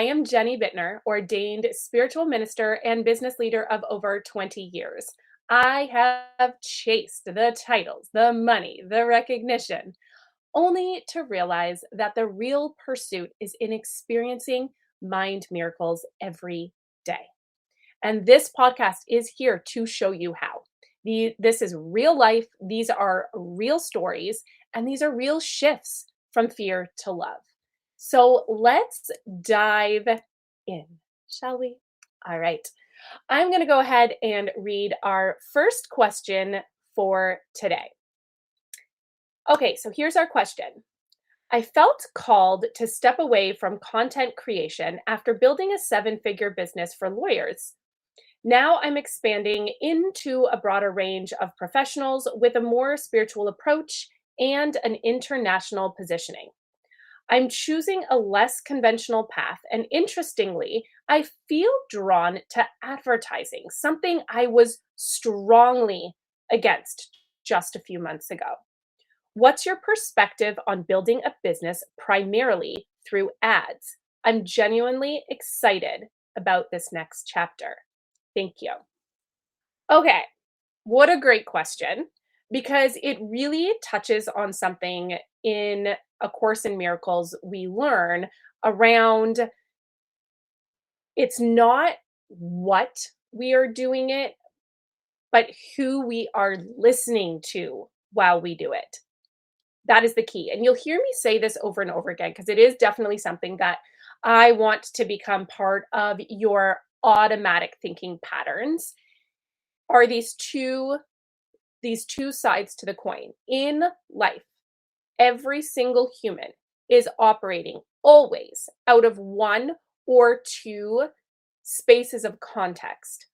I am Jenny Bittner, ordained spiritual minister and business leader of over 20 years. I have chased the titles, the money, the recognition, only to realize that the real pursuit is in experiencing mind miracles every day. And this podcast is here to show you how. This is real life, these are real stories, and these are real shifts from fear to love. So let's dive in, shall we? All right. I'm going to go ahead and read our first question for today. Okay, so here's our question. I felt called to step away from content creation after building a seven-figure business for lawyers. Now I'm expanding into a broader range of professionals with a more spiritual approach and an international positioning. I'm choosing a less conventional path, and interestingly, I feel drawn to advertising, something I was strongly against just a few months ago. What's your perspective on building a business primarily through ads? I'm genuinely excited about this next chapter. Thank you. Okay, what a great question, because it really touches on something in A Course in Miracles we learn around it's not what we are doing it, but who we are listening to while we do it. That is the key. And you'll hear me say this over and over again because it is definitely something that I want to become part of your automatic thinking patterns. Are these two sides to the coin. In life, every single human is operating always out of one or two spaces of context.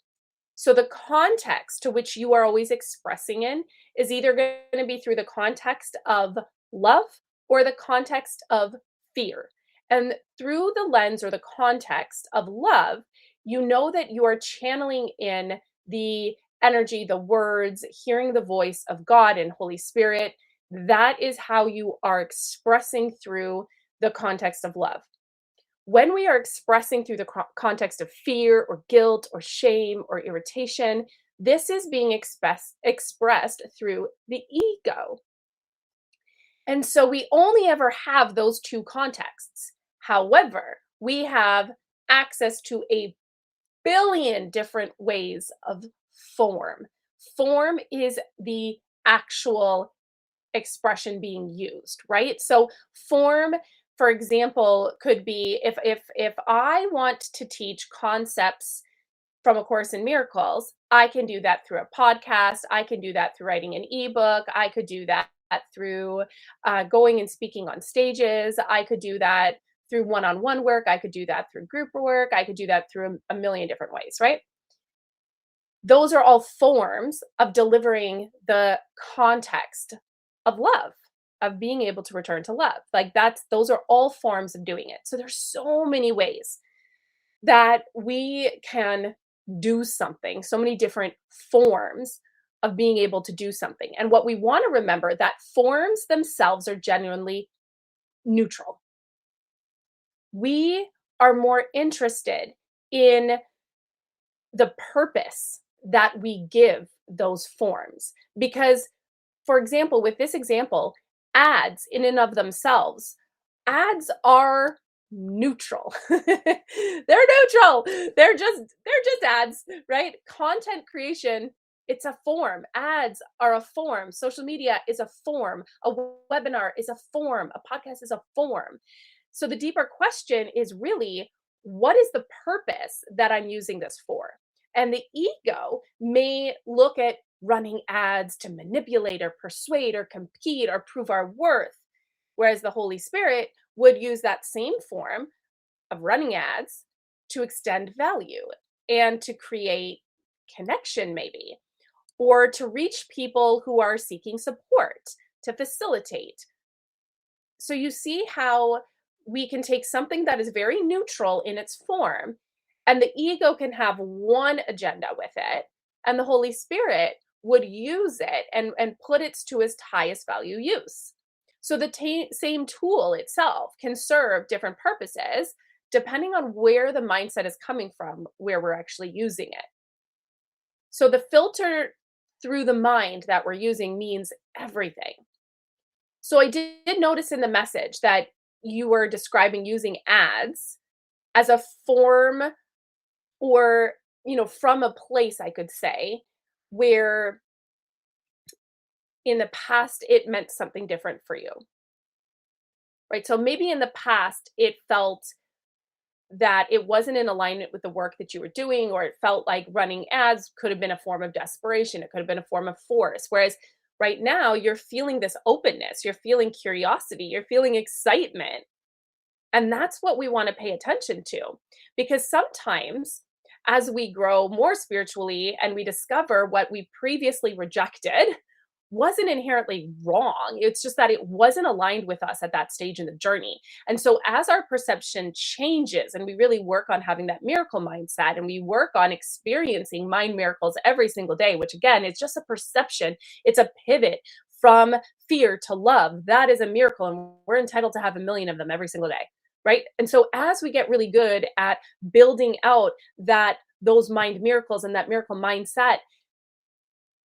So the context to which you are always expressing in is either going to be through the context of love or the context of fear. And through the lens or the context of love, you know that you are channeling in the energy, the words, hearing the voice of God and Holy Spirit. That is how you are expressing through the context of love. When we are expressing through the context of fear or guilt or shame or irritation, this is being expressed through the ego. And so we only ever have those two contexts. However, we have access to a billion different ways of form. Form is the actual expression being used, right? So form, for example, could be if I want to teach concepts from A Course in Miracles, I can do that through a podcast. I can do that through writing an ebook. I could do that through going and speaking on stages. I could do that through one-on-one work. I could do that through group work. I could do that through a million different ways, right? Those are all forms of delivering the context of love, of being able to return to love. Like those are all forms of doing it. So there's so many ways that we can do something, so many different forms of being able to do something. And what we want to remember that forms themselves are genuinely neutral. We are more interested in the purpose that we give those forms. Because, for example, with this example, ads in and of themselves, ads are neutral. They're neutral. They're just ads, right? Content creation, it's a form. Ads are a form. Social media is a form. A webinar is a form. A podcast is a form. So the deeper question is really, what is the purpose that I'm using this for? And the ego may look at running ads to manipulate or persuade or compete or prove our worth, whereas the Holy Spirit would use that same form of running ads to extend value and to create connection, maybe, or to reach people who are seeking support, to facilitate. So you see how we can take something that is very neutral in its form, and the ego can have one agenda with it, and the Holy Spirit would use it and put it to its highest value use. So the same tool itself can serve different purposes depending on where the mindset is coming from, where we're actually using it. So the filter through the mind that we're using means everything. So I did notice in the message that you were describing using ads as a form, or, from a place, I could say, where in the past it meant something different for you, right? So maybe in the past it felt that it wasn't in alignment with the work that you were doing, or it felt like running ads could have been a form of desperation. It could have been a form of force. Whereas right now you're feeling this openness, you're feeling curiosity, you're feeling excitement. And that's what we want to pay attention to. Because sometimes as we grow more spiritually and we discover what we previously rejected wasn't inherently wrong. It's just that it wasn't aligned with us at that stage in the journey. And so, as our perception changes and we really work on having that miracle mindset and we work on experiencing mind miracles every single day, which again is just a perception, it's a pivot from fear to love. That is a miracle. And we're entitled to have a million of them every single day. Right. And so, as we get really good at building out those mind miracles and that miracle mindset,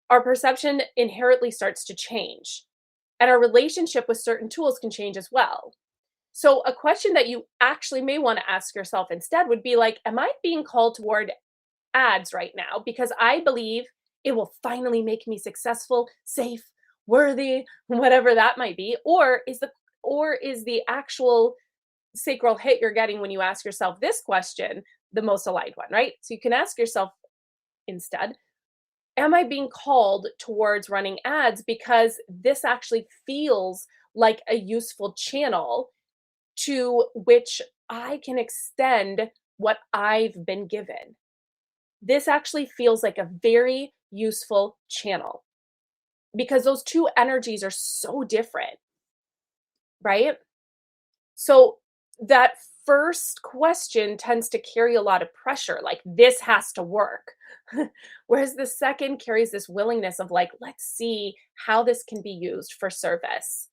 our perception inherently starts to change, and our relationship with certain tools can change as well. So a question that you actually may want to ask yourself instead would be like, am I being called toward ads right now because I believe it will finally make me successful, safe, worthy, whatever that might be? Or is the actual sacral hit you're getting when you ask yourself this question the most aligned one, right? So you can ask yourself instead, am I being called towards running ads because this actually feels like a useful channel to which I can extend what I've been given? This actually feels like a very useful channel because those two energies are so different, right? So that first question tends to carry a lot of pressure, like this has to work. Whereas the second carries this willingness of like, let's see how this can be used for service.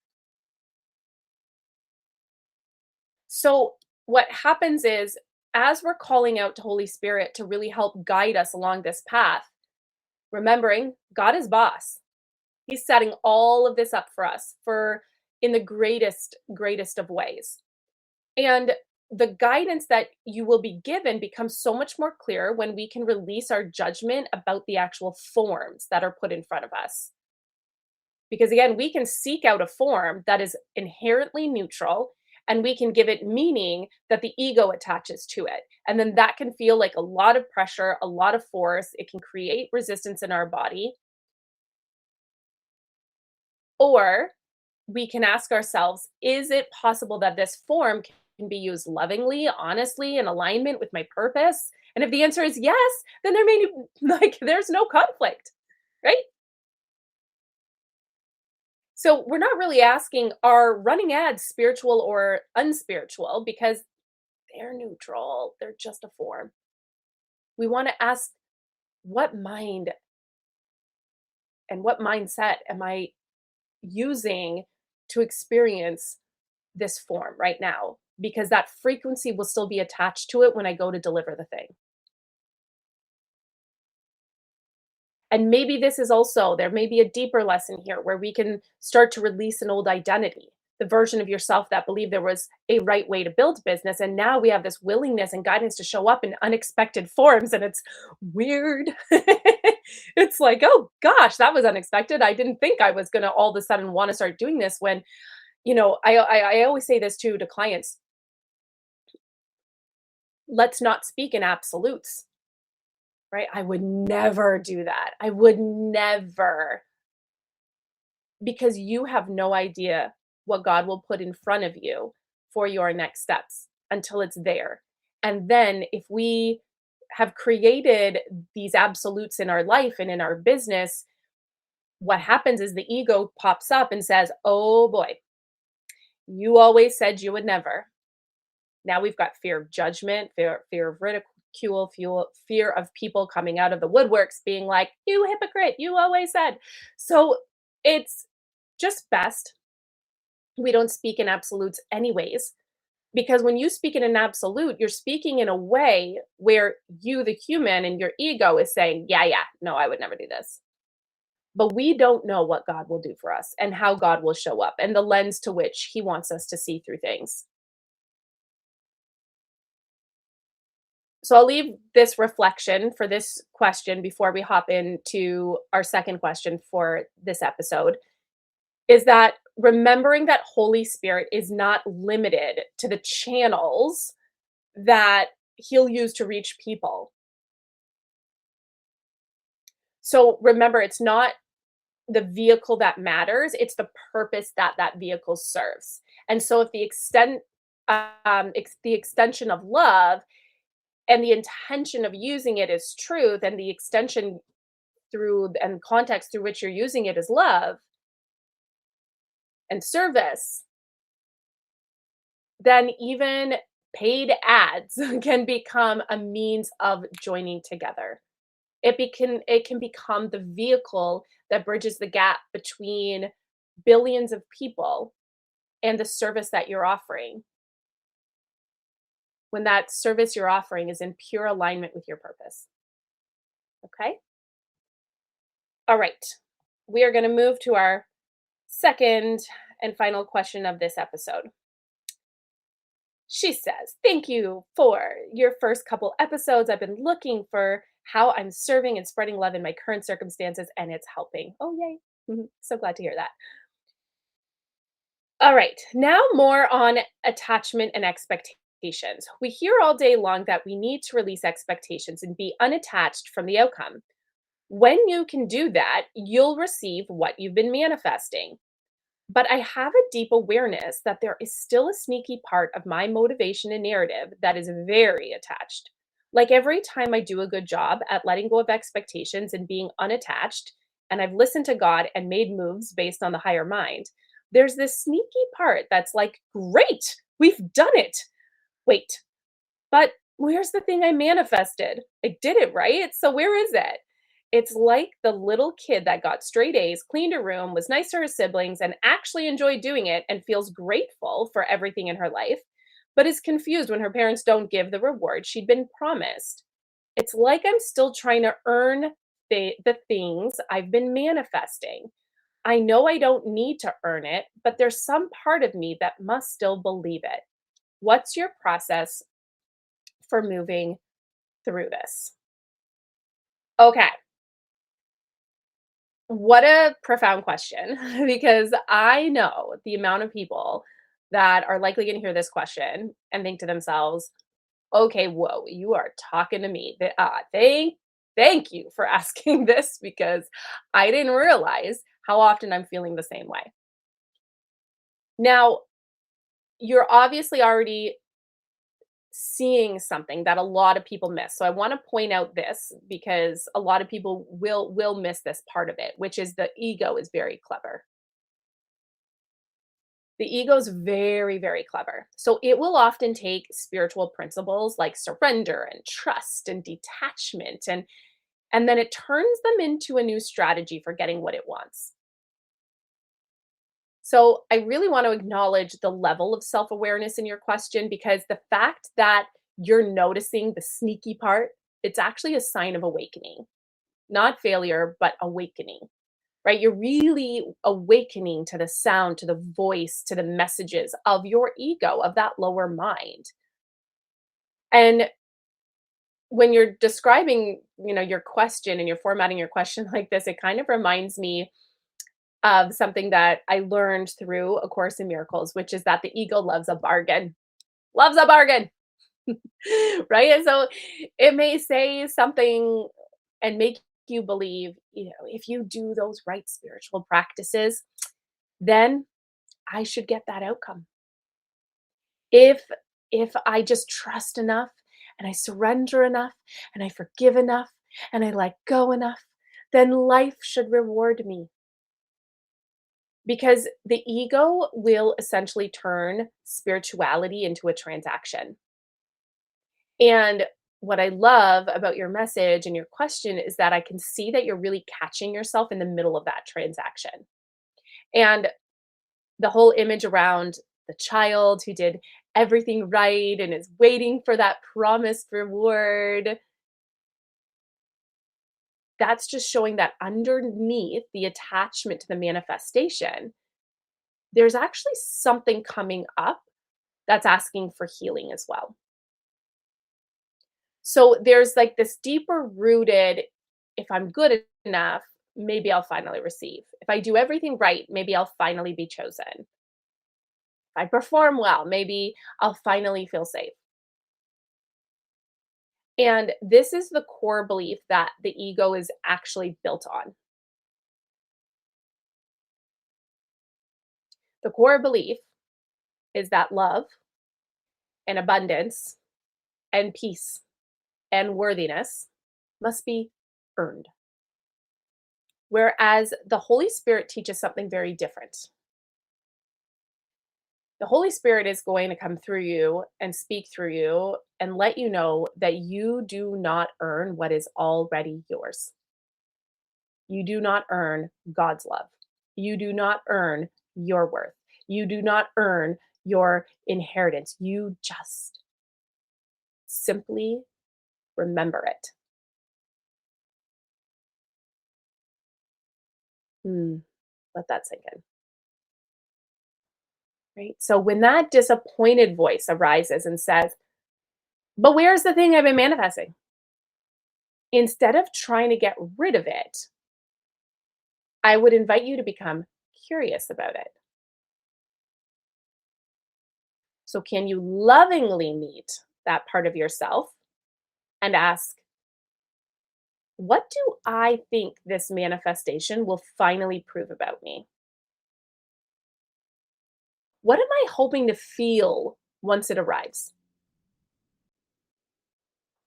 So what happens is, as we're calling out to Holy Spirit to really help guide us along this path, remembering God is boss. He's setting all of this up for us for in the greatest of ways. And the guidance that you will be given becomes so much more clear when we can release our judgment about the actual forms that are put in front of us. Because again, we can seek out a form that is inherently neutral and we can give it meaning that the ego attaches to it. And then that can feel like a lot of pressure, a lot of force. It can create resistance in our body. Or we can ask ourselves, is it possible that this form can be used lovingly, honestly, in alignment with my purpose? And if the answer is yes, then there's no conflict, right? So we're not really asking, are running ads spiritual or unspiritual, because they're neutral, they're just a form. We want to ask, what mind and what mindset am I using to experience this form right now? Because that frequency will still be attached to it when I go to deliver the thing. And maybe this is also, there may be a deeper lesson here where we can start to release an old identity, the version of yourself that believed there was a right way to build business. And now we have this willingness and guidance to show up in unexpected forms. And it's weird. It's like, oh gosh, that was unexpected. I didn't think I was going to all of a sudden want to start doing this when, I always say this too to clients, let's not speak in absolutes, right? I would never do that. I would never, because you have no idea what God will put in front of you for your next steps until it's there. And then if we have created these absolutes in our life and in our business, what happens is the ego pops up and says, oh boy, you always said you would never. Now we've got fear of judgment, fear of ridicule, fear of people coming out of the woodworks being like, you hypocrite, you always said. So it's just best we don't speak in absolutes anyways, Because when you speak in an absolute, you're speaking in a way where you, the human, and your ego is saying, yeah, yeah, no, I would never do this. But we don't know what God will do for us and how God will show up and the lens to which he wants us to see through things. So I'll leave this reflection for this question before we hop into our second question for this episode, is that remembering that Holy Spirit is not limited to the channels that he'll use to reach people. So remember, it's not the vehicle that matters, it's the purpose that that vehicle serves. And so if the extension of love and the intention of using it is truth, and the extension through and context through which you're using it is love and service, then even paid ads can become a means of joining together. It can become the vehicle that bridges the gap between billions of people and the service that you're offering, when that service you're offering is in pure alignment with your purpose. Okay? All right. We are going to move to our second and final question of this episode. She says, thank you for your first couple episodes. I've been looking for how I'm serving and spreading love in my current circumstances, and it's helping. Oh, yay. So glad to hear that. All right. Now, more on attachment and expectations. We hear all day long that we need to release expectations and be unattached from the outcome. When you can do that, you'll receive what you've been manifesting. But I have a deep awareness that there is still a sneaky part of my motivation and narrative that is very attached. Like every time I do a good job at letting go of expectations and being unattached, and I've listened to God and made moves based on the higher mind, there's this sneaky part that's like, great, we've done it. Wait, but where's the thing I manifested? I did it, right? So where is it? It's like the little kid that got straight A's, cleaned her room, was nice to her siblings, and actually enjoyed doing it and feels grateful for everything in her life, but is confused when her parents don't give the reward she'd been promised. It's like I'm still trying to earn the things I've been manifesting. I know I don't need to earn it, but there's some part of me that must still believe it. What's your process for moving through this? Okay. What a profound question, because I know the amount of people that are likely going to hear this question and think to themselves, "Okay, whoa, you are talking to me. Thank you for asking this because I didn't realize how often I'm feeling the same way." Now, you're obviously already seeing something that a lot of people miss. So I want to point out this because a lot of people will miss this part of it, which is the ego is very clever. The ego is very, very clever. So it will often take spiritual principles like surrender and trust and detachment, and then it turns them into a new strategy for getting what it wants. So I really want to acknowledge the level of self-awareness in your question, because the fact that you're noticing the sneaky part, it's actually a sign of awakening, not failure, but awakening, right? You're really awakening to the sound, to the voice, to the messages of your ego, of that lower mind. And when you're describing, your question and you're formatting your question like this, it kind of reminds me of something that I learned through A Course in Miracles, which is that the ego loves a bargain. Loves a bargain. Right? And so it may say something and make you believe, if you do those right spiritual practices, then I should get that outcome. If if I just trust enough and I surrender enough and I forgive enough and I let go enough, then life should reward me. Because the ego will essentially turn spirituality into a transaction. And what I love about your message and your question is that I can see that you're really catching yourself in the middle of that transaction. And the whole image around the child who did everything right and is waiting for that promised reward. That's just showing that underneath the attachment to the manifestation, there's actually something coming up that's asking for healing as well. So there's like this deeper rooted, if I'm good enough, maybe I'll finally receive. If I do everything right, maybe I'll finally be chosen. If I perform well, maybe I'll finally feel safe. And this is the core belief that the ego is actually built on. The core belief is that love and abundance and peace and worthiness must be earned. Whereas the Holy Spirit teaches something very different. The Holy Spirit is going to come through you and speak through you and let you know that you do not earn what is already yours. You do not earn God's love. You do not earn your worth. You do not earn your inheritance. You just simply remember it. Let that sink in. Right? So when that disappointed voice arises and says, but where's the thing I've been manifesting? Instead of trying to get rid of it, I would invite you to become curious about it. So, can you lovingly meet that part of yourself and ask, what do I think this manifestation will finally prove about me? What am I hoping to feel once it arrives?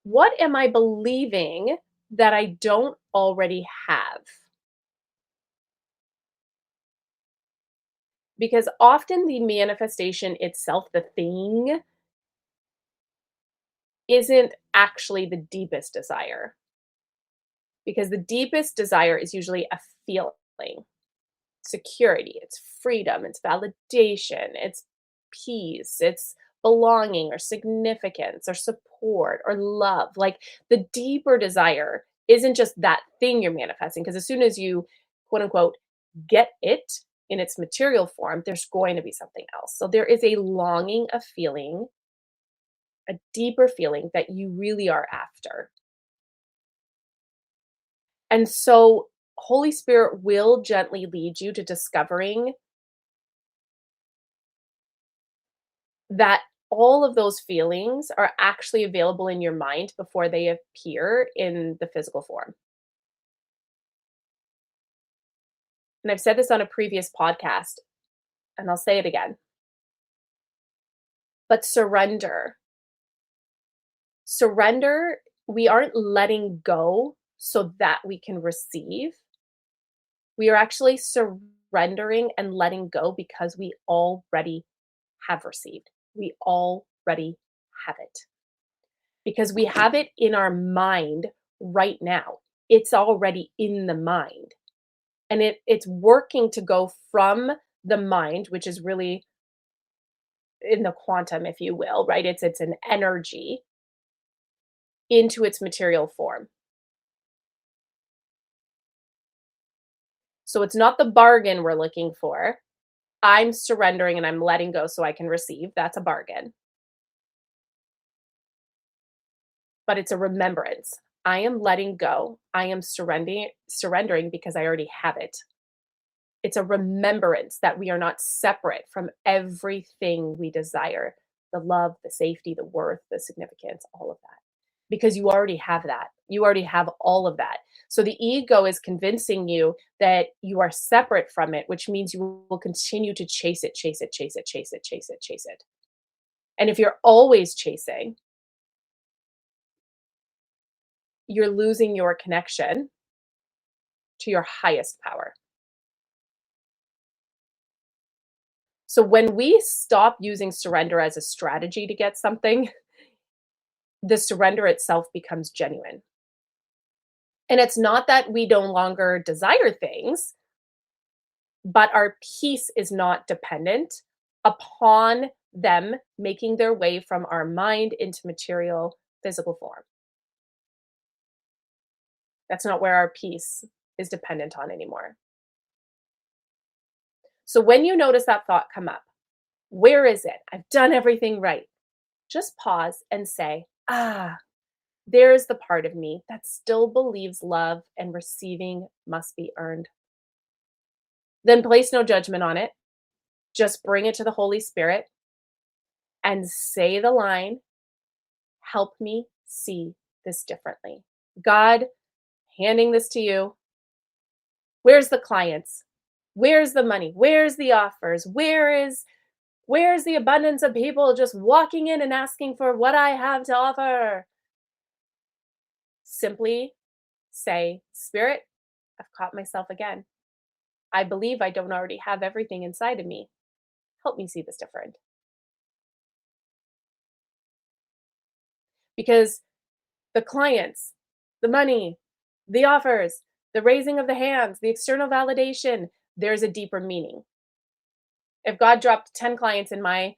What am I believing that I don't already have? Because often the manifestation itself, the thing, isn't actually the deepest desire. Because the deepest desire is usually a feeling, security, it's freedom, it's validation, it's peace, it's belonging or significance or support or love. Like the deeper desire isn't just that thing you're manifesting, because as soon as you, quote unquote, get it in its material form, there's going to be something else. So there is a longing, a feeling, a deeper feeling that you really are after. And so Holy Spirit will gently lead you to discovering that all of those feelings are actually available in your mind before they appear in the physical form. And I've said this on a previous podcast, and I'll say it again. But surrender. Surrender, we aren't letting go so that we can receive. We are actually surrendering and letting go because we already have received. We already have it. Because we have it in our mind right now. It's already in the mind. And it's working to go from the mind, which is really in the quantum, if you will, right? It's an energy into its material form. So it's not the bargain we're looking for. I'm surrendering and I'm letting go so I can receive. That's a bargain. But it's a remembrance. I am letting go. I am surrendering because I already have it. It's a remembrance that we are not separate from everything we desire, the love, the safety, the worth, the significance, all of that. Because you already have that. You already have all of that. So the ego is convincing you that you are separate from it, which means you will continue to chase it, chase it, chase it, chase it, chase it, chase it. And if you're always chasing, you're losing your connection to your highest power. So when we stop using surrender as a strategy to get something, the surrender itself becomes genuine. And it's not that we no longer desire things, but our peace is not dependent upon them making their way from our mind into material physical form. That's not where our peace is dependent on anymore. So when you notice that thought come up, where is it? I've done everything right. Just pause and say, there's the part of me that still believes love and receiving must be earned. Then place no judgment on it. Just bring it to the Holy Spirit and say the line, help me see this differently. God, handing this to you. Where's the clients? Where's the money? Where's the offers? Where's the abundance of people just walking in and asking for what I have to offer? Simply say, Spirit, I've caught myself again. I believe I don't already have everything inside of me. Help me see this different. Because the clients, the money, the offers, the raising of the hands, the external validation, there's a deeper meaning. If God dropped 10 clients in my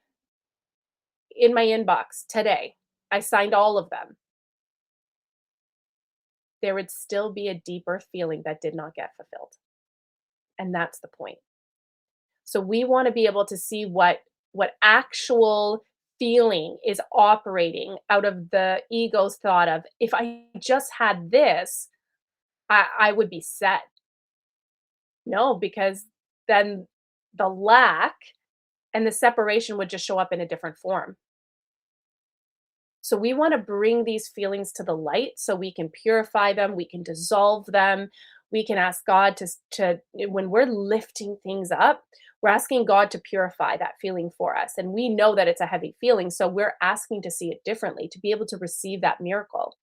inbox today, I signed all of them, there would still be a deeper feeling that did not get fulfilled. And that's the point. So we want to be able to see what actual feeling is operating out of the ego's thought of, if I just had this, I would be set. No, because then the lack and the separation would just show up in a different form. So we want to bring these feelings to the light so we can purify them, we can dissolve them, we can ask God to when we're lifting things up, we're asking God to purify that feeling for us. And we know that it's a heavy feeling, so we're asking to see it differently, to be able to receive that miracle.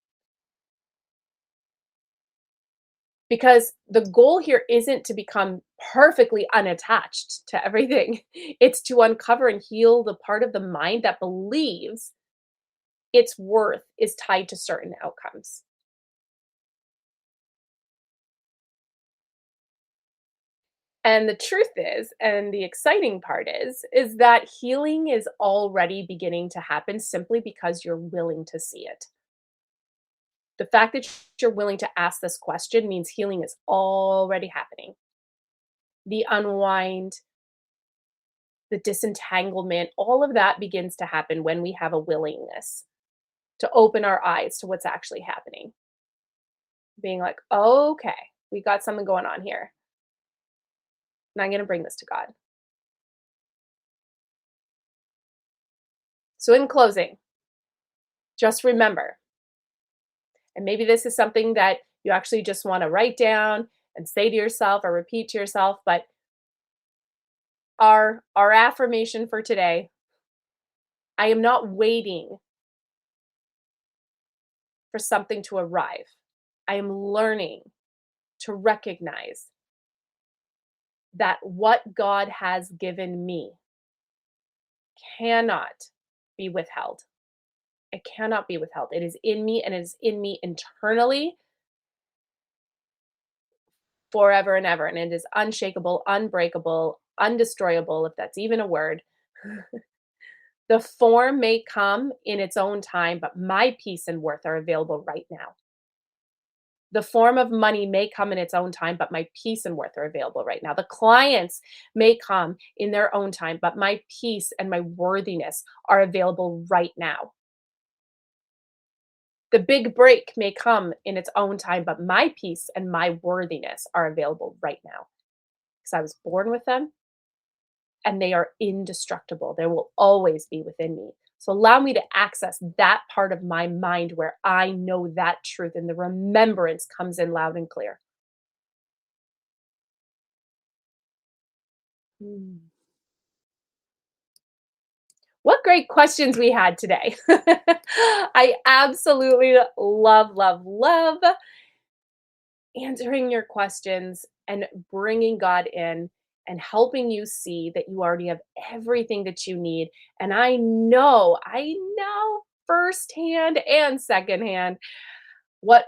Because the goal here isn't to become perfectly unattached to everything. It's to uncover and heal the part of the mind that believes its worth is tied to certain outcomes. And the truth is, and the exciting part is that healing is already beginning to happen simply because you're willing to see it. The fact that you're willing to ask this question means healing is already happening. The unwind, the disentanglement, all of that begins to happen when we have a willingness to open our eyes to what's actually happening. Being like, okay, we got something going on here. And I'm going to bring this to God. So, in closing, just remember, and maybe this is something that you actually just want to write down and say to yourself or repeat to yourself, but our affirmation for today, I am not waiting for something to arrive. I am learning to recognize that what God has given me cannot be withheld. It cannot be withheld. It is in me, and it is in me internally forever and ever. And it is unshakable, unbreakable, undestroyable, if that's even a word. The form may come in its own time, but my peace and worth are available right now. The form of money may come in its own time, but my peace and worth are available right now. The clients may come in their own time, but my peace and my worthiness are available right now. The big break may come in its own time, but my peace and my worthiness are available right now because I was born with them and they are indestructible. They will always be within me. So allow me to access that part of my mind where I know that truth and the remembrance comes in loud and clear. Mm. What great questions we had today. I absolutely love, love, love answering your questions and bringing God in and helping you see that you already have everything that you need. And I know firsthand and secondhand what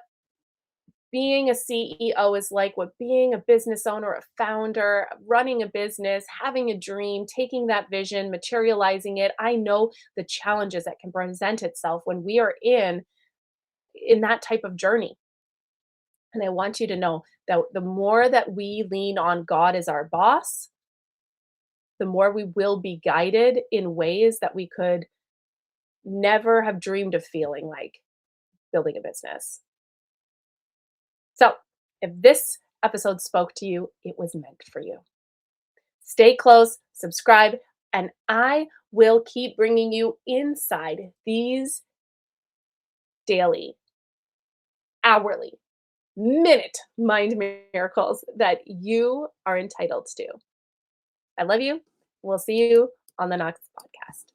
being a CEO is like, what being a business owner, a founder, running a business, having a dream, taking that vision, materializing it. I know the challenges that can present itself when we are in that type of journey. And I want you to know that the more that we lean on God as our boss, the more we will be guided in ways that we could never have dreamed of feeling like building a business. So, if this episode spoke to you, it was meant for you. Stay close, subscribe, and I will keep bringing you inside these daily, hourly, minute mind miracles that you are entitled to. I love you. We'll see you on the next podcast.